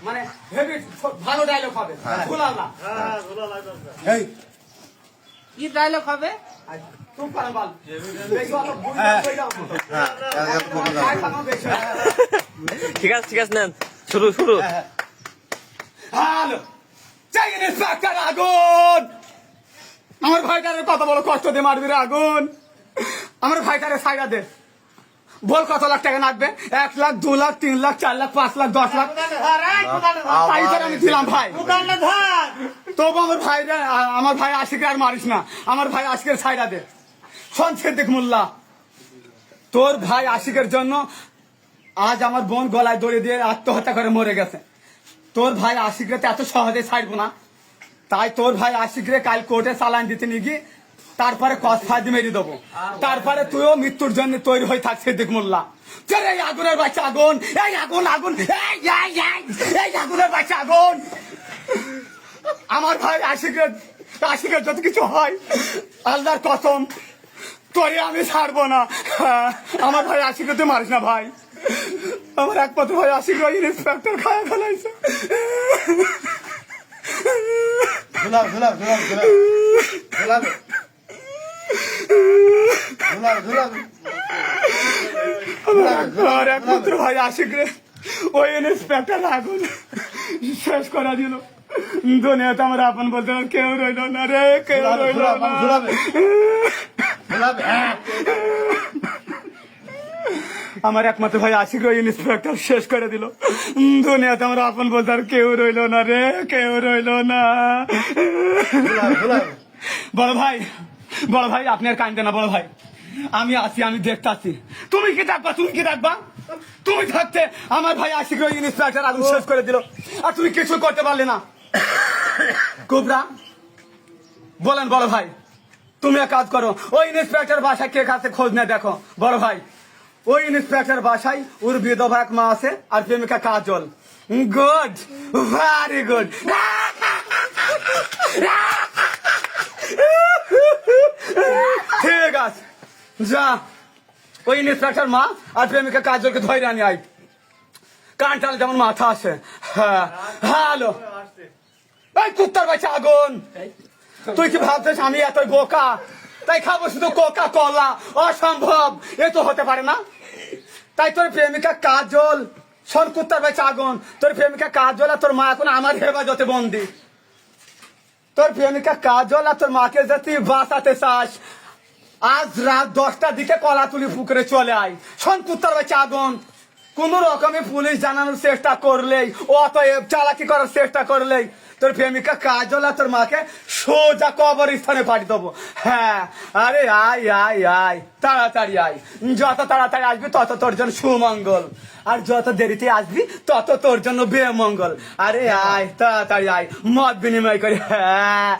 মানে হেভি ভালো ডায়লগ হবে ভুলালা এই কি ডায়লগ হবে তুই পারে বল বেশি অত ভুল কই দাও ঠিক আছে নেন শুরু হ্যালো চাইনিজ ইন্সপেক্টর আগুন আমার ভাইটারে কত বড় কষ্ট দিয়ে মারবি রে আগুন আমার ভাইটারে সাইডা দে বল কত লাখ টাকা লাগবে 1 লাখ 2 লাখ 3 লাখ 4 লাখ 5 লাখ 10 লাখ তাই আমি দিলাম ভাই তবু আমার ভাই আশিকে আর মারিস না আমার ভাই আশিকের সাইডা দে শোন সিদ্দিক মোল্লা তোর ভাই আশিকের জন্য আজ আমার বোন গলায় দড়ি দিয়ে আত্মহত্যা করে মরে গেছে তোর ভাই আশিকরে এত সহজে ছাড়বো না তাই তোর ভাই আশিকরে কাল কোর্টে চালান দিতে নিয়ে গিয়ে তারপরে কস ফাঁদি মেরে দেবো তারপরে তুইও মৃত্যুর জন্য তৈরি হয়ে থাক সিদ্দিক মোল্লা চল এই আগুনের বাচ্চা আগুন এই আগুন এই আগুনের বাচ্চা আগুন আমার ভাই আশিকের যত কিছু হয় আল্লাহর কসম তোরে আমি ছাড়বো না আমার ভাই আশিকে তুই মারিস না ভাই আমার একমাত্র ভাই আশিক ইন্সপেক্টর খায়া ফেলাইছে আমার একমাত্র ভাই আশিক রে ওই ইন্সপেক্টর আগুন শেষ করা দিল দুনিয়াতে আমার আপন বলতে কেউ রইল না রে কেউ রইল না আমার একমাত্র ভাই আশিক ইন্সপেক্টর শেষ করে দিল দুনিয়াতে আমার আপন বলতে আর কেউ রইল না রে কেউ রইল না বড় ভাই আপনি আর কান্দে না বড় ভাই আমি আছি আমি দেখতে আছি তুমি কি ডাকবা তুমি থাকতে আমার ভাই আশিক ইন্সপেক্টর আগুন শেষ করে দিল আর তুমি কিছু করতে পারলে না কুবরা বলেন বড় ভাই তুমি এক কাজ করো ওই ইন্সপেক্টর বাসায় কে কাছে খোঁজ নেয় দেখো বড় ভাই ওই ইন্সপেক্টর বাসায় ওর বিধবা এক মা আছে আর প্রেমিকা কাজল গুড ভেরি গুড ঠিক আছে যা ওই ইন্সপেক্টর মা আর প্রেমিকা কাজলকে ধরে আনি আই কানটালে যেমন মাথা আসে হ্যাঁ হ্যালো এই কুত্তার বাচ্চা আগুন তুই কি ভাবছিস আমি এত বোকা তাই খাবো শুধু কোকা কলা অসম্ভব এ তো হতে পারে না তাই তোর প্রেমিকা কাজল শোন কুত্তার বাচ্চা আগুন তোর প্রেমিকা কাজল আর তোর মা এখন আমার হেফাজতে বন্দি তোর প্রেমিকা কাজল আর তোর মাকে যদি বাঁচাতে চাস আজ রাত 10টার দিকে কলা তুলি পুকুরে চলে আয় শোন কুত্তার বাচ্চা আগুন কোন রকমে পুলিশ জানানোর চেষ্টা করলেই অতএব চালাকি করার চেষ্টা করলেই তোর প্রেমিকা কাজল আর তোর মাকে সোজা কবরস্থানে পাঠিয়ে দেবো হ্যাঁ আরে আয় তাড়াতাড়ি আয় যত তাড়াতাড়ি আসবি তত তোর জন্য সুমঙ্গল আর যত দেরিতে আসবি তত তোর জন্য বেমঙ্গল আরে আয় তাড়াতাড়ি আয় মত বিনিময় করে হ্যাঁ